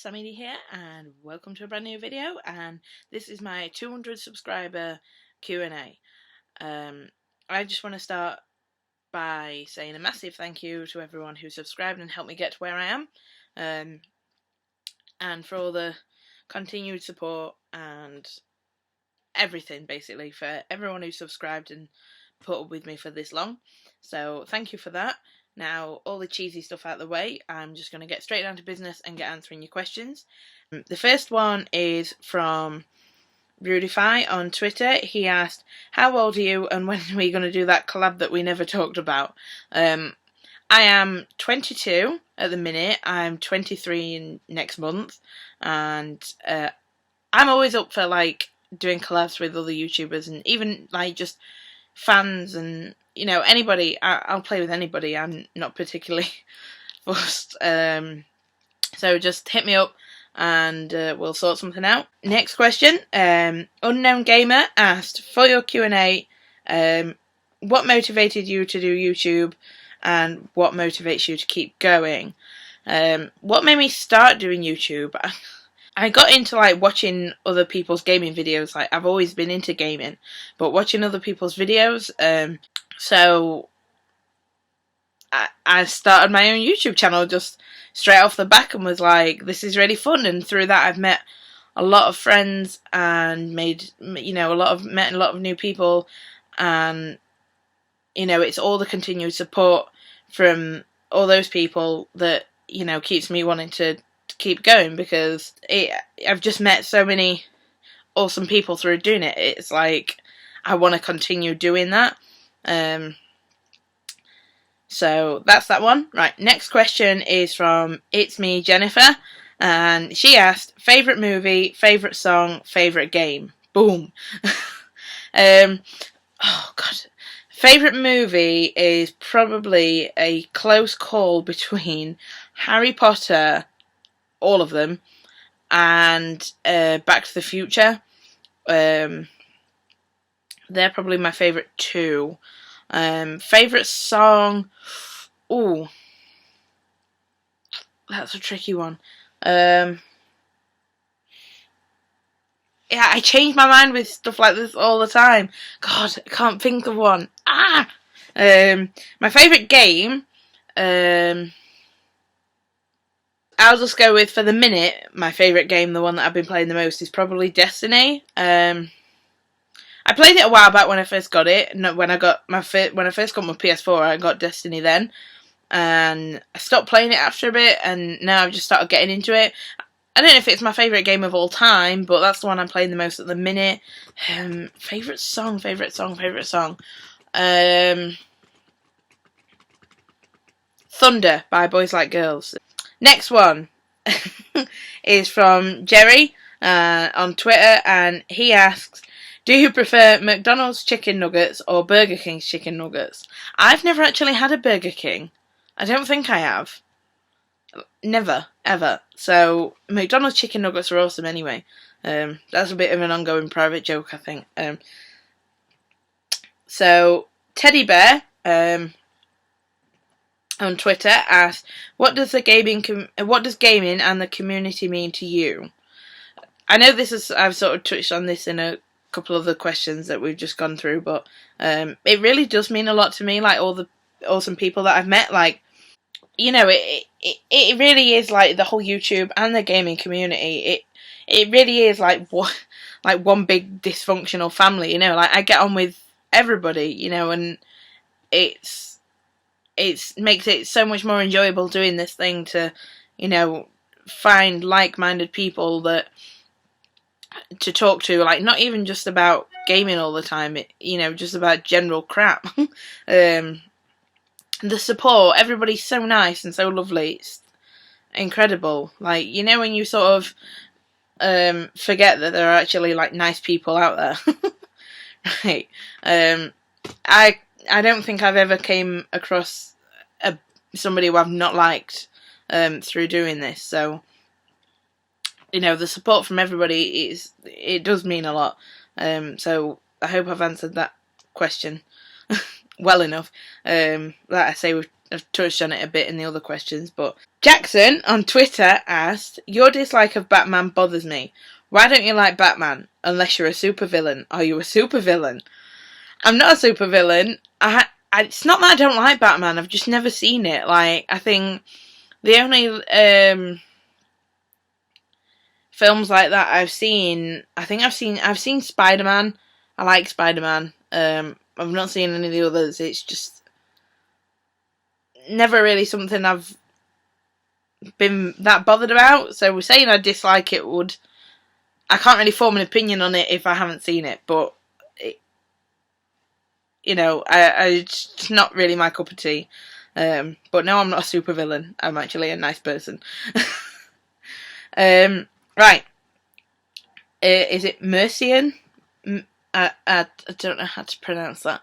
Sammie here, and welcome to a brand new video. And this is my 200 subscriber Q&A. I just want to start by saying a massive thank you to everyone who subscribed and helped me get to where I am, and for all the continued support and everything, basically, for everyone who subscribed and put up with me for this long. So thank you for that. Now, all the cheesy stuff out of the way, I'm just going to get straight down to business and get answering your questions. The first one is from Rudify on Twitter. He asked, how old are you and when are we going to do that collab that we never talked about? I am 22 at the minute. I'm 23 next month. And I'm always up for, like, doing collabs with other YouTubers and even, like, just fans and, you know, anybody. I'll play with anybody. I'm not particularly fussed. So just hit me up and we'll sort something out. Next question. Unknown Gamer asked, for your Q&A, what motivated you to do YouTube and what motivates you to keep going? What made me start doing YouTube? I got into, like, watching other people's gaming videos. Like, I've always been into gaming, but watching other people's videos, so I started my own YouTube channel just straight off the back and was like, this is really fun. And through that, I've met a lot of friends and made, you know, met a lot of new people. And, you know, it's all the continued support from all those people that, you know, keeps me wanting to keep going, because I've just met so many awesome people through doing it. It's like I want to continue doing that. So that's that one. Right, next question is from It's Me Jennifer, and she asked, favourite movie, favourite song, favourite game. Boom. Oh god. Favourite movie is probably a close call between Harry Potter, all of them, and Back to the Future. They're probably my favourite two. Favourite song? Ooh, that's a tricky one. Yeah, I change my mind with stuff like this all the time. God, I can't think of one. My favourite game, I'll just go with, for the minute, my favourite game, the one that I've been playing the most, is probably Destiny. I played it a while back when I first got it. When I first got my PS4, I got Destiny then, and I stopped playing it after a bit, and now I've just started getting into it. I don't know if it's my favourite game of all time, but that's the one I'm playing the most at the minute. Favourite song. Thunder by Boys Like Girls. Next one is from Jerry on Twitter, and he asks, do you prefer McDonald's chicken nuggets or Burger King's chicken nuggets? I've never actually had a Burger King. I don't think I have. Never, ever. So, McDonald's chicken nuggets are awesome anyway. That's a bit of an ongoing private joke, I think. So, Teddy Bear on Twitter asked, what does gaming and the community mean to you? I know I've sort of touched on this in a couple of the questions that we've just gone through, but it really does mean a lot to me, like all the awesome people that I've met. Like, you know, it really is like the whole YouTube and the gaming community. It really is like one big dysfunctional family, you know. Like, I get on with everybody, you know, and it makes it so much more enjoyable doing this thing, to, you know, find like-minded people that to talk to, like, not even just about gaming all the time, you know, just about general crap. The support, everybody's so nice and so lovely, it's incredible. Like, you know, when you sort of forget that there are actually, like, nice people out there. Right. I don't think I've ever came across somebody who I've not liked through doing this, so, you know, the support from everybody it does mean a lot. So I hope I've answered that question well enough. Like I say, I've touched on it a bit in the other questions, but Jackson on Twitter asked, your dislike of Batman bothers me. Why don't you like Batman? Unless you're a supervillain. Are you a supervillain? I'm not a supervillain. It's not that I don't like Batman, I've just never seen it. Like, I think the only films like that I've seen Spider-Man. I like Spider-Man. I've not seen any of the others. It's just never really something I've been that bothered about. So we're saying I dislike it I can't really form an opinion on it if I haven't seen it, but it's not really my cup of tea. But no, I'm not a supervillain. I'm actually a nice person. Right. Is it Mercian? I don't know how to pronounce that.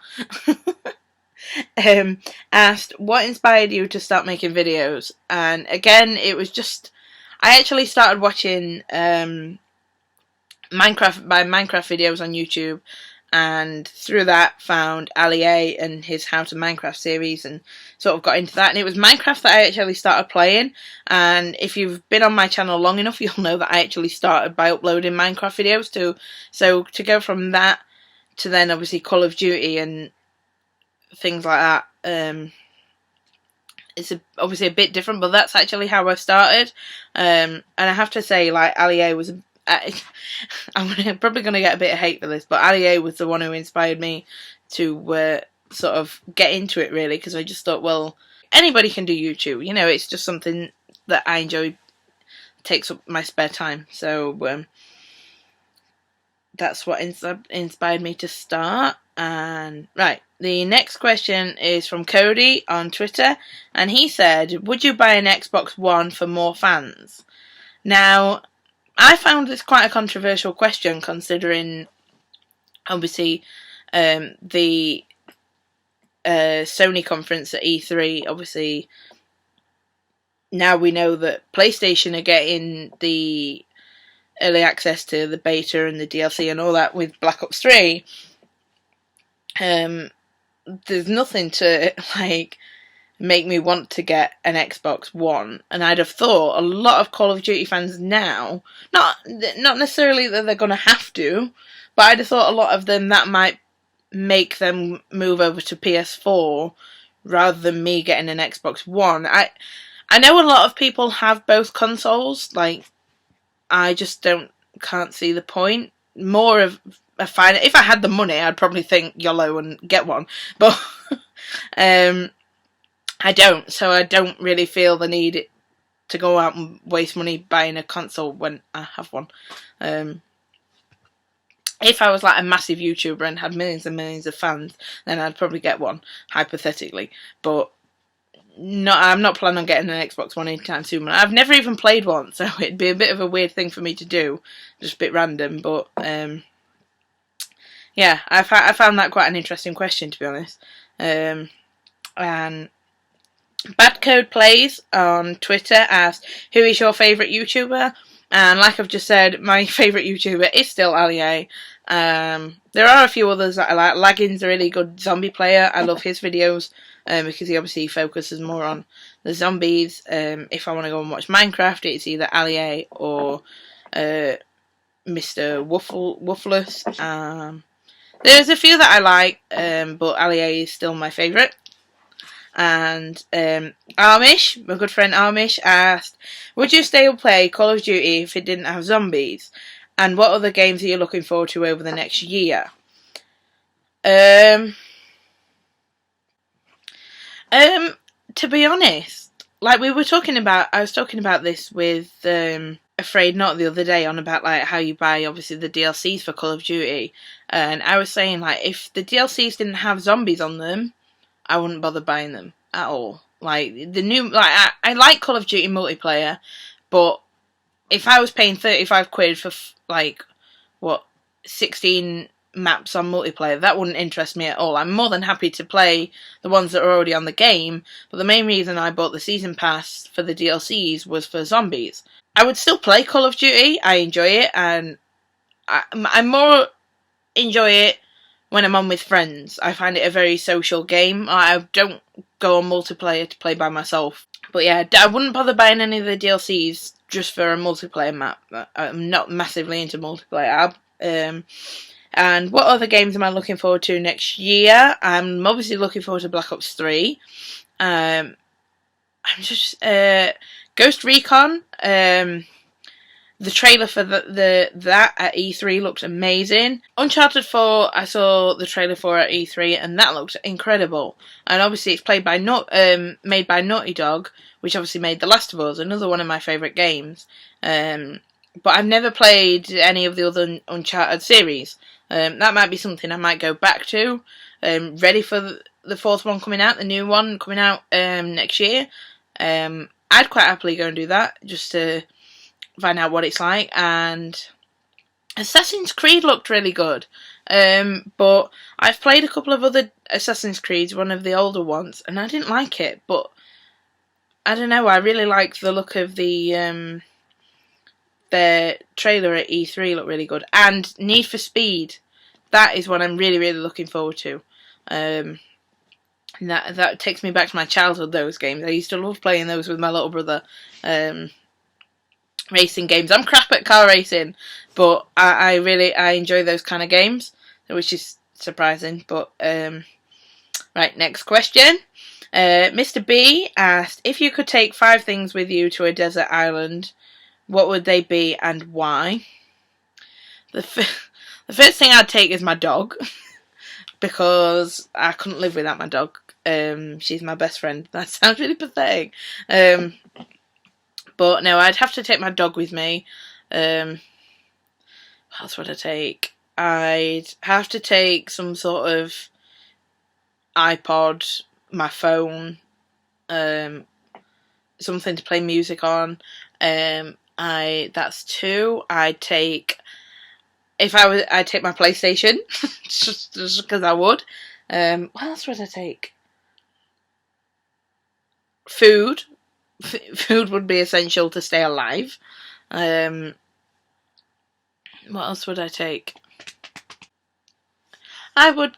Asked, what inspired you to start making videos? And again, it was just, I actually started watching Minecraft videos on YouTube, and through that found Ali A and his How to Minecraft series and sort of got into that. And it was Minecraft that I actually started playing, and if you've been on my channel long enough, you'll know that I actually started by uploading Minecraft videos too. So to go from that to then obviously Call of Duty and things like that, it's obviously a bit different, but that's actually how I started. And I have to say, like, Ali A was I'm probably going to get a bit of hate for this, but Ali A was the one who inspired me to sort of get into it, really, because I just thought, well, anybody can do YouTube, it's just something that I enjoy, takes up my spare time, so that's what inspired me to start. And right, the next question is from Cody on Twitter, and he said, would you buy an Xbox One for more fans? Now, I found this quite a controversial question, considering obviously the Sony conference at E3. Obviously, now we know that PlayStation are getting the early access to the beta and the DLC and all that with Black Ops 3. There's nothing to make me want to get an Xbox One, and I'd have thought a lot of Call of Duty fans now, not necessarily that they're going to have to, but I'd have thought a lot of them that might make them move over to PS4 rather than me getting an Xbox One. I know a lot of people have both consoles, I just can't see the point. More of a fine, if I had the money, I'd probably think YOLO and get one, but I don't, so I don't really feel the need to go out and waste money buying a console when I have one. If I was like a massive YouTuber and had millions and millions of fans, then I'd probably get one, hypothetically. But I'm not planning on getting an Xbox One anytime soon. I've never even played one, so it'd be a bit of a weird thing for me to do, just a bit random. But yeah, I found that quite an interesting question, to be honest. And Bad Code Plays on Twitter asked, who is your favourite YouTuber? And like I've just said, my favourite YouTuber is still Ali A. There are a few others that I like. Laggin's a really good zombie player. I love his videos because he obviously focuses more on the zombies. If I want to go and watch Minecraft, it's either Ali A or Mr. Wuffless. There's a few that I like, but Ali A is still my favourite. And Amish, my good friend Amish, asked, would you still play Call of Duty if it didn't have zombies? And what other games are you looking forward to over the next year? To be honest, I was talking about this with Afraid Not the other day, on about how you buy obviously the DLCs for Call of Duty, and I was saying if the DLCs didn't have zombies on them, I wouldn't bother buying them at all. I like Call of Duty multiplayer, but if I was paying 35 quid for 16 maps on multiplayer, that wouldn't interest me at all. I'm more than happy to play the ones that are already on the game, but the main reason I bought the season pass for the DLCs was for zombies. I would still play Call of Duty, I enjoy it, and I more enjoy it when I'm on with friends. I find it a very social game. I don't go on multiplayer to play by myself. But yeah, I wouldn't bother buying any of the DLCs just for a multiplayer map. I'm not massively into multiplayer. And what other games am I looking forward to next year? I'm obviously looking forward to Black Ops 3. I'm just Ghost Recon. The trailer for that at E3 looked amazing. Uncharted 4, I saw the trailer for at E3, and that looked incredible. And obviously, it's made by Naughty Dog, which obviously made The Last of Us, another one of my favourite games. But I've never played any of the other Uncharted series. That might be something I might go back to. Ready for the fourth one coming out, the new one coming out next year. I'd quite happily go and do that, just to find out what it's like. And Assassin's Creed looked really good. But I've played a couple of other Assassin's Creeds, one of the older ones, and I didn't like it. But I don't know, I really liked the look of the trailer at E3 looked really good. And Need for Speed, that is what I'm really, really looking forward to. That takes me back to my childhood, those games. I used to love playing those with my little brother. Racing games. I'm crap at car racing, but I enjoy those kind of games, which is surprising. But right, next question. Mr. B asked, if you could take 5 things with you to a desert island, what would they be and why? The first thing I'd take is my dog, because I couldn't live without my dog. She's my best friend. That sounds really pathetic. But no, I'd have to take my dog with me. What else would I take? I'd have to take some sort of iPod, my phone, something to play music on. That's 2. I'd take my PlayStation, just because I would. What else would I take? Food. Food would be essential to stay alive. What else would I take? I'd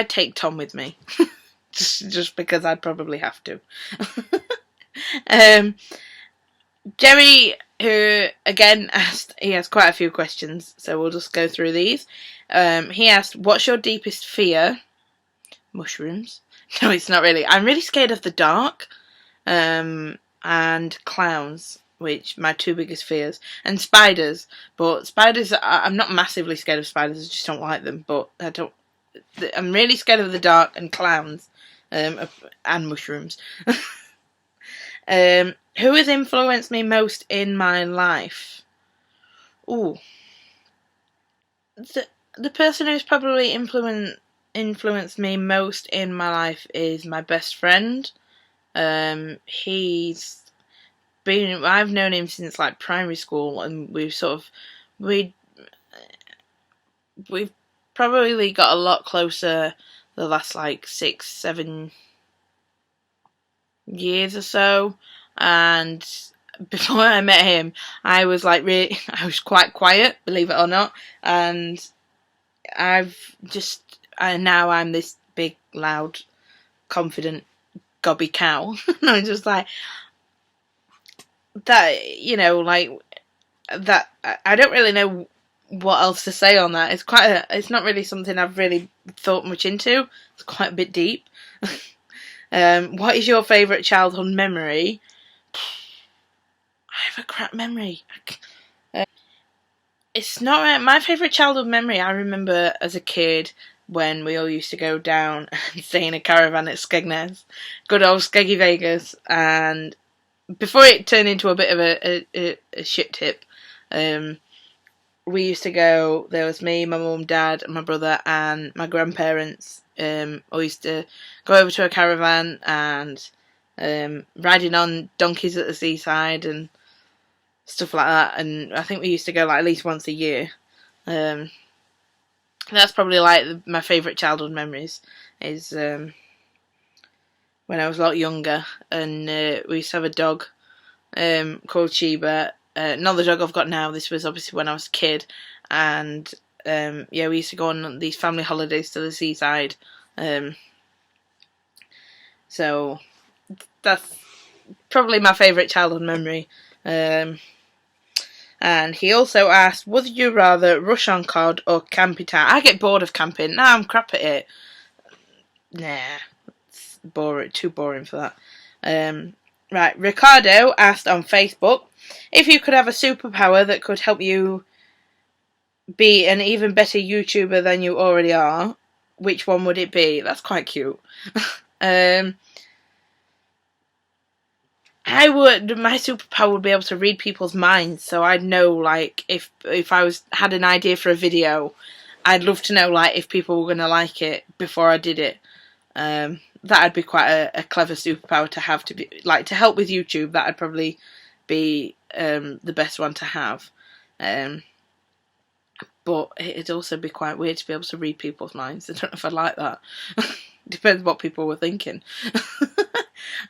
take Tom with me. just because I'd probably have to. Jerry, who again asked, he has quite a few questions, so we'll just go through these. He asked, what's your deepest fear? Mushrooms. No, it's not really. I'm really scared of the dark. And clowns, which my 2 biggest fears, and spiders. But spiders, I'm not massively scared of spiders. I just don't like them. But I'm really scared of the dark and clowns, and mushrooms. Who has influenced me most in my life? Ooh, the person who's probably influenced me most in my life is my best friend. I've known him since like primary school, and we've probably got a lot closer the last like 6-7 years or so. And before I met him, I was quite quiet, believe it or not, and now I'm this big, loud, confident gobby cow. I'm just like that, like that. I don't really know what else to say on that. It's not really something I've really thought much into. It's quite a bit deep. What is your favourite childhood memory? I have a crap memory. It's not my favourite childhood memory. I remember as a kid when we all used to go down and stay in a caravan at Skegness, good old Skeggy Vegas, and before it turned into a bit of a shit tip, we used to go, there was me, my mum, dad, my brother and my grandparents. We used to go over to a caravan and riding on donkeys at the seaside and stuff like that, and I think we used to go like at least once a year. That's probably like my favourite childhood memories is when I was a lot younger, and we used to have a dog called Sheba. Not the dog I've got now. This was obviously when I was a kid, and yeah, we used to go on these family holidays to the seaside. So that's probably my favourite childhood memory. And he also asked, would you rather rush on COD or camp it out? I get bored of camping. Nah, I'm crap at it. Nah, it's boring. Too boring for that. Right, Ricardo asked on Facebook, if you could have a superpower that could help you be an even better YouTuber than you already are, which one would it be? That's quite cute. My superpower would be able to read people's minds, so I'd know, like, if I had an idea for a video, I'd love to know, like, if people were going to like it before I did it. That'd be quite a clever superpower to have, to help with YouTube. That'd probably be the best one to have. But it'd also be quite weird to be able to read people's minds. I don't know if I'd like that. Depends what people were thinking.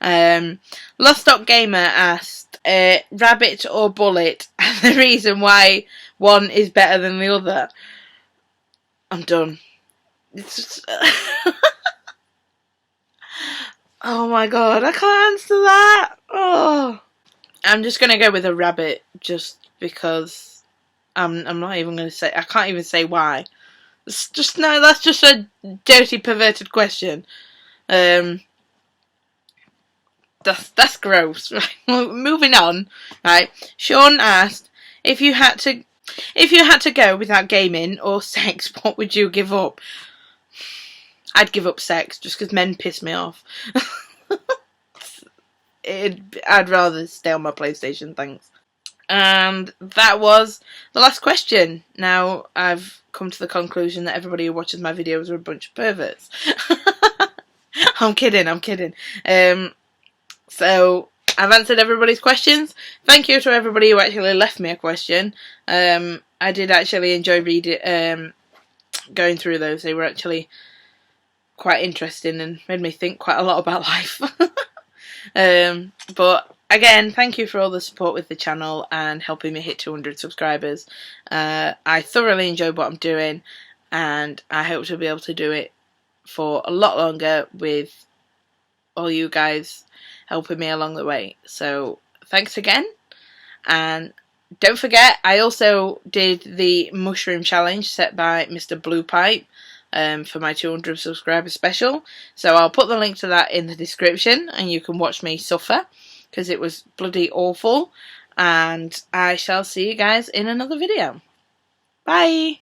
Lost Stock Gamer asked, rabbit or bullet, and the reason why one is better than the other. I'm done. It's just oh my god, I can't answer that. Oh, I'm just gonna go with a rabbit, just because I'm not even gonna say. I can't even say why. It's just no. That's just a dirty, perverted question. That's gross. Right, moving on. Right, Sean asked, if you had to go without gaming or sex, what would you give up? I'd give up sex just because men piss me off. I'd rather stay on my PlayStation, thanks. And that was the last question. Now I've come to the conclusion that everybody who watches my videos are a bunch of perverts. I'm kidding. So I've answered everybody's questions. Thank you to everybody who actually left me a question. I did actually enjoy going through those. They were actually quite interesting and made me think quite a lot about life. But again, thank you for all the support with the channel and helping me hit 200 subscribers. I thoroughly enjoy what I'm doing, and I hope to be able to do it for a lot longer with all you guys helping me along the way. So thanks again, and don't forget, I also did the mushroom challenge set by Mr. Blue Pipe for my 200 subscriber special. So I'll put the link to that in the description, and you can watch me suffer, because it was bloody awful. And I shall see you guys in another video. Bye!